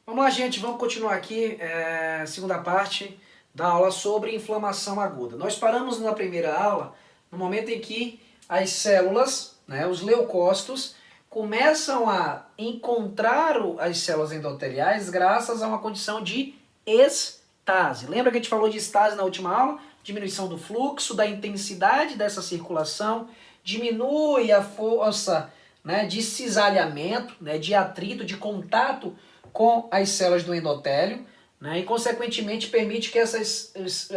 Vamos lá, gente, vamos continuar aqui, segunda parte da aula sobre inflamação aguda. Nós paramos na primeira aula, no momento em que as células, né, os leucócitos, começam a encontrar as células endoteliais graças a uma condição de estase. Lembra que a gente falou de estase na última aula? Diminuição do fluxo, da intensidade dessa circulação, diminui a força, né, de cisalhamento, né, de atrito, de contato com as células do endotélio, né, e consequentemente permite que as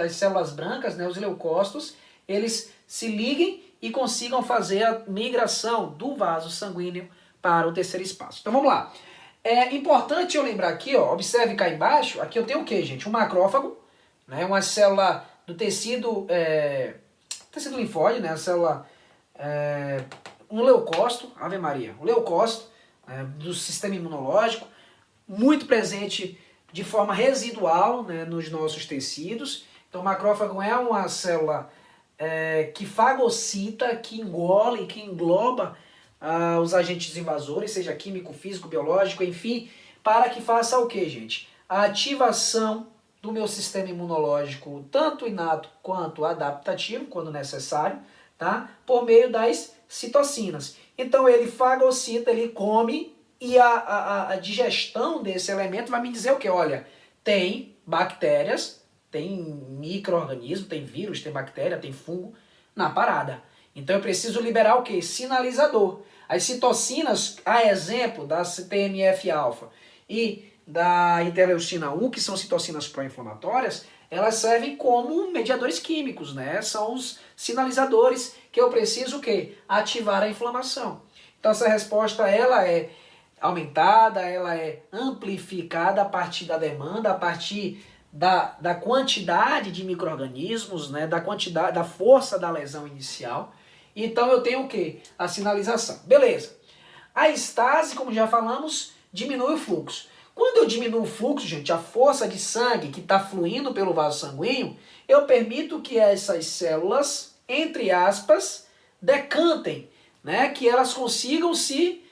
células brancas, né, os leucócitos, eles se liguem e consigam fazer a migração do vaso sanguíneo para o terceiro espaço. Então vamos lá. É importante eu lembrar aqui, ó, observe cá embaixo, aqui eu tenho o que, gente? Um macrófago, né, uma célula do tecido linfóide, né, a célula, um leucócito, Ave Maria, um leucócito do sistema imunológico, muito presente de forma residual, né, nos nossos tecidos. Então o macrófago é uma célula que fagocita, que engole, que engloba os agentes invasores, seja químico, físico, biológico, enfim, para que faça o que, gente? A ativação do meu sistema imunológico, tanto inato quanto adaptativo, quando necessário, tá? Por meio das citocinas. Então ele fagocita, ele come, e a digestão desse elemento vai me dizer o que? Olha, tem bactérias, tem micro-organismo, tem vírus, tem bactéria, tem fungo na parada. Então eu preciso liberar o que? Sinalizador. As citocinas, a exemplo da TNF-alfa e da interleucina 1, que são citocinas pró-inflamatórias, elas servem como mediadores químicos, né? São os sinalizadores que eu preciso o quê? Ativar a inflamação. Então essa resposta ela é aumentada, ela é amplificada a partir da demanda, a partir da quantidade de micro-organismos, né, da quantidade, da força da lesão inicial. Então eu tenho o quê? A sinalização. Beleza. A estase, como já falamos, diminui o fluxo. Quando eu diminuo o fluxo, gente, a força de sangue que está fluindo pelo vaso sanguíneo, eu permito que essas células, entre aspas, decantem, né, que elas consigam se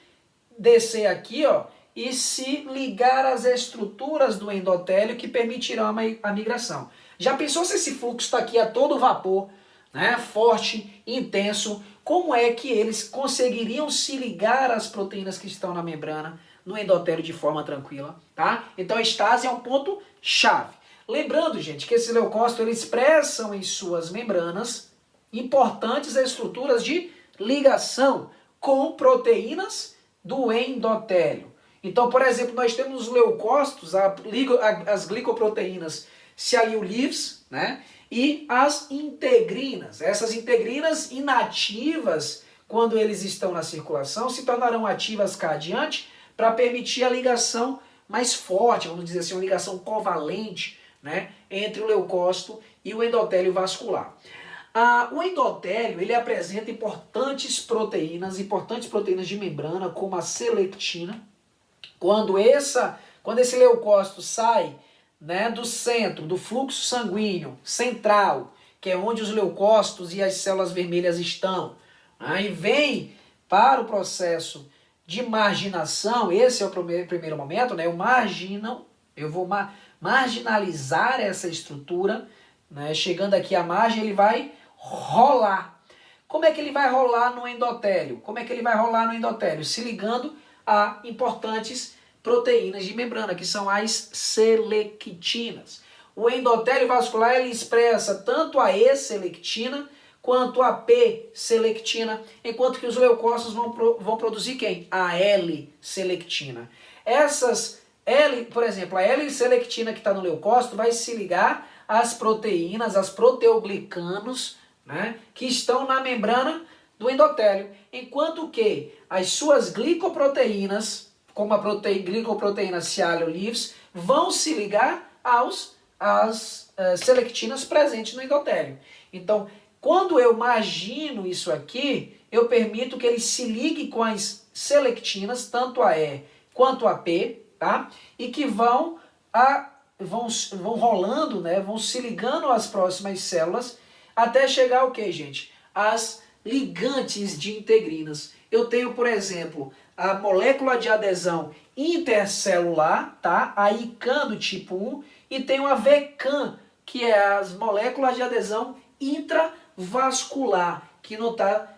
descer aqui, ó, e se ligar às estruturas do endotélio que permitirão a migração. Já pensou se esse fluxo está aqui a todo vapor, né, forte, intenso, como é que eles conseguiriam se ligar às proteínas que estão na membrana, no endotélio de forma tranquila, tá? Então a estase é um ponto chave. Lembrando, gente, que esses leucócitos eles expressam em suas membranas importantes estruturas de ligação com proteínas do endotélio. Então, por exemplo, nós temos os leucócitos, as glicoproteínas sialiolivs, né? E as integrinas. Essas integrinas inativas, quando eles estão na circulação, se tornarão ativas cá adiante para permitir a ligação mais forte, vamos dizer assim, uma ligação covalente, né, entre o leucócito e o endotélio vascular. O endotélio ele apresenta importantes proteínas de membrana, como a selectina. Quando esse leucócito sai, né, do centro, do fluxo sanguíneo central, que é onde os leucócitos e as células vermelhas estão, aí vem para o processo de marginação, esse é o primeiro momento, né, eu vou marginalizar essa estrutura, né, chegando aqui à margem, ele vai rolar. Como é que ele vai rolar no endotélio? Se ligando a importantes proteínas de membrana, que são as selectinas. O endotélio vascular ele expressa tanto a E-selectina quanto a P-selectina, enquanto que os leucócitos vão produzir quem? A L-selectina. Por exemplo, a L-selectina que está no leucócito vai se ligar às proteínas, às proteoglicanos, né, que estão na membrana do endotélio, enquanto que as suas glicoproteínas, como a glicoproteína sialiolivs, vão se ligar às selectinas presentes no endotélio. Então, quando eu margino isso aqui, eu permito que ele se ligue com as selectinas, tanto a E quanto a P, tá? E que vão rolando, né? Vão se ligando às próximas células, até chegar o que, gente? As ligantes de integrinas. Eu tenho, por exemplo, a molécula de adesão intercelular, tá? A ICAM do tipo 1 e tenho a VCAM, que é as moléculas de adesão intravascular, que não está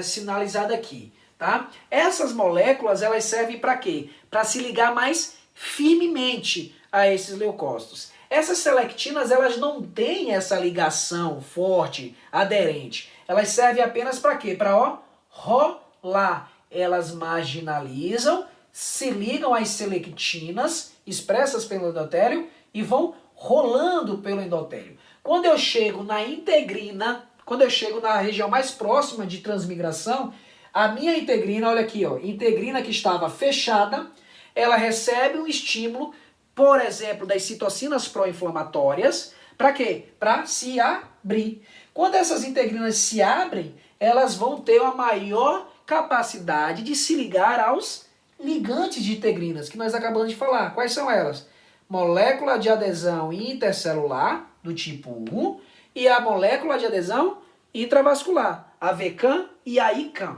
sinalizada aqui, tá? Essas moléculas, elas servem para quê? Para se ligar mais firmemente a esses leucócitos. Essas selectinas, elas não têm essa ligação forte, aderente. Elas servem apenas para quê? Para rolar. Elas marginalizam, se ligam às selectinas expressas pelo endotélio e vão rolando pelo endotélio. Quando eu chego na integrina, quando eu chego na região mais próxima de transmigração, a minha integrina, olha aqui, ó, integrina que estava fechada, ela recebe um estímulo, por exemplo, das citocinas pró-inflamatórias, para quê? Para se abrir. Quando essas integrinas se abrem, elas vão ter uma maior capacidade de se ligar aos ligantes de integrinas, que nós acabamos de falar. Quais são elas? Molécula de adesão intercelular, do tipo 1, e a molécula de adesão intravascular, a VCAM e a ICAM.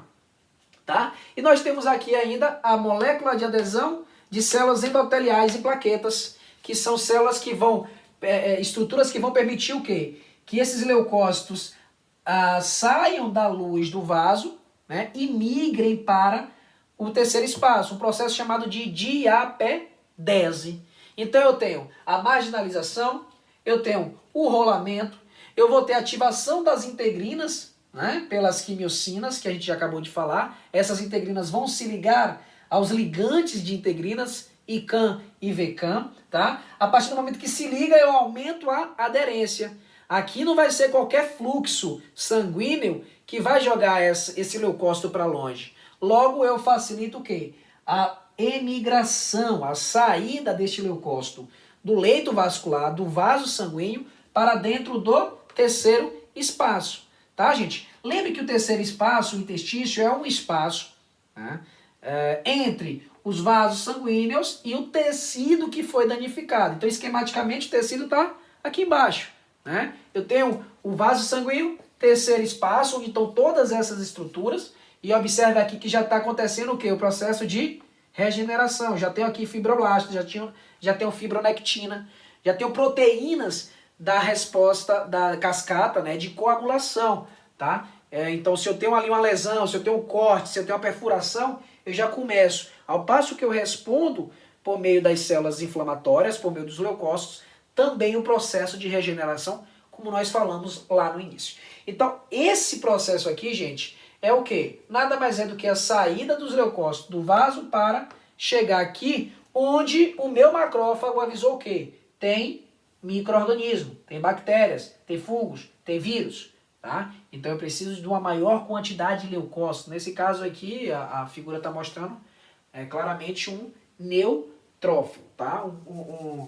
Tá? E nós temos aqui ainda a molécula de adesão de células endoteliais e plaquetas, que são células que vão, estruturas que vão permitir o quê? Que esses leucócitos saiam da luz do vaso, né, e migrem para o terceiro espaço, um processo chamado de diapedese. Então eu tenho a marginalização, eu tenho o rolamento, eu vou ter a ativação das integrinas, né, pelas quimiocinas, que a gente já acabou de falar. Essas integrinas vão se ligar aos ligantes de integrinas, ICAM e VCAM, tá? A partir do momento que se liga, eu aumento a aderência. Aqui não vai ser qualquer fluxo sanguíneo que vai jogar esse leucócito para longe. Logo, eu facilito o quê? A emigração, a saída deste leucócito do leito vascular, do vaso sanguíneo, para dentro do terceiro espaço. Tá, gente? Lembre que o terceiro espaço, o interstício, é um espaço, né, entre os vasos sanguíneos e o tecido que foi danificado. Então, esquematicamente, o tecido está aqui embaixo. Né? Eu tenho o vaso sanguíneo, terceiro espaço, onde estão todas essas estruturas. E observe aqui que já está acontecendo o quê? O processo de regeneração. Já tenho aqui fibroblastos, já tenho fibronectina, já tenho proteínas da resposta da cascata, né, de coagulação. Tá? Então, se eu tenho ali uma lesão, se eu tenho um corte, se eu tenho uma perfuração, eu já começo. Ao passo que eu respondo por meio das células inflamatórias, por meio dos leucócitos, também o processo de regeneração, como nós falamos lá no início. Então, esse processo aqui, gente, é o quê? Nada mais é do que a saída dos leucócitos do vaso para chegar aqui, onde o meu macrófago avisou o quê? Tem micro-organismo, tem bactérias, tem fungos, tem vírus. Tá? Então eu preciso de uma maior quantidade de leucócitos. Nesse caso aqui, a figura está mostrando claramente um neutrófilo, tá? Um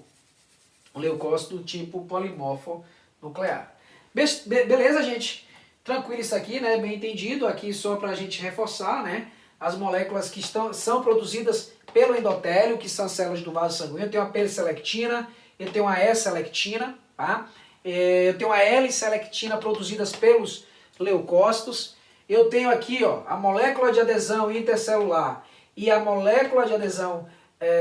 leucócito do tipo polimorfo nuclear. Beleza, gente? Tranquilo isso aqui, né? Bem entendido. Aqui só para a gente reforçar, né? As moléculas que são produzidas pelo endotélio, que são células do vaso sanguíneo. Eu tenho a P-selectina, eu tenho a E-selectina, tá? Eu tenho a L-selectina produzidas pelos leucócitos. Eu tenho aqui, ó, a molécula de adesão intercelular e a molécula de adesão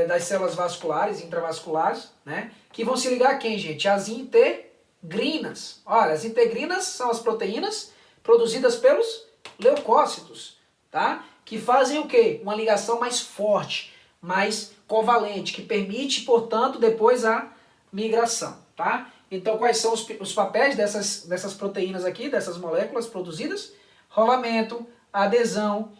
das células vasculares, intravasculares, né? Que vão se ligar a quem, gente? As integrinas. Olha, as integrinas são as proteínas produzidas pelos leucócitos, tá? Que fazem o quê? Uma ligação mais forte, mais covalente, que permite, portanto, depois a migração, tá? Então, quais são os papéis dessas proteínas aqui, dessas moléculas produzidas? Rolamento, adesão,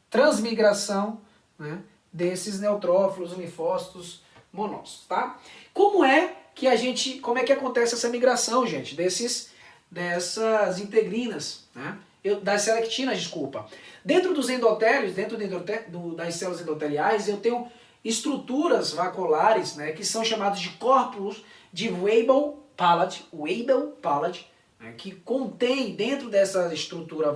transmigração, né, desses neutrófilos, linfócitos, monócitos, tá? Como é que acontece essa migração, gente, dessas integrinas, né? Das selectinas, desculpa. Dentro dos endotélios, das células endoteliais, eu tenho estruturas vaculares, né, que são chamadas de corpos de Weibel-Palade, né, que contém dentro dessa estrutura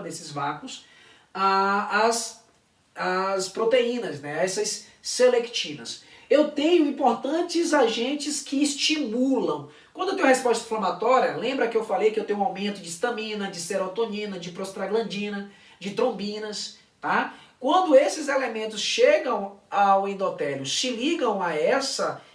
desses vácuos, as proteínas, né, essas selectinas. Eu tenho importantes agentes que estimulam. Quando eu tenho resposta inflamatória, lembra que eu falei que eu tenho um aumento de histamina, de serotonina, de prostaglandina, de trombinas, tá? Quando esses elementos chegam ao endotélio, se ligam a essa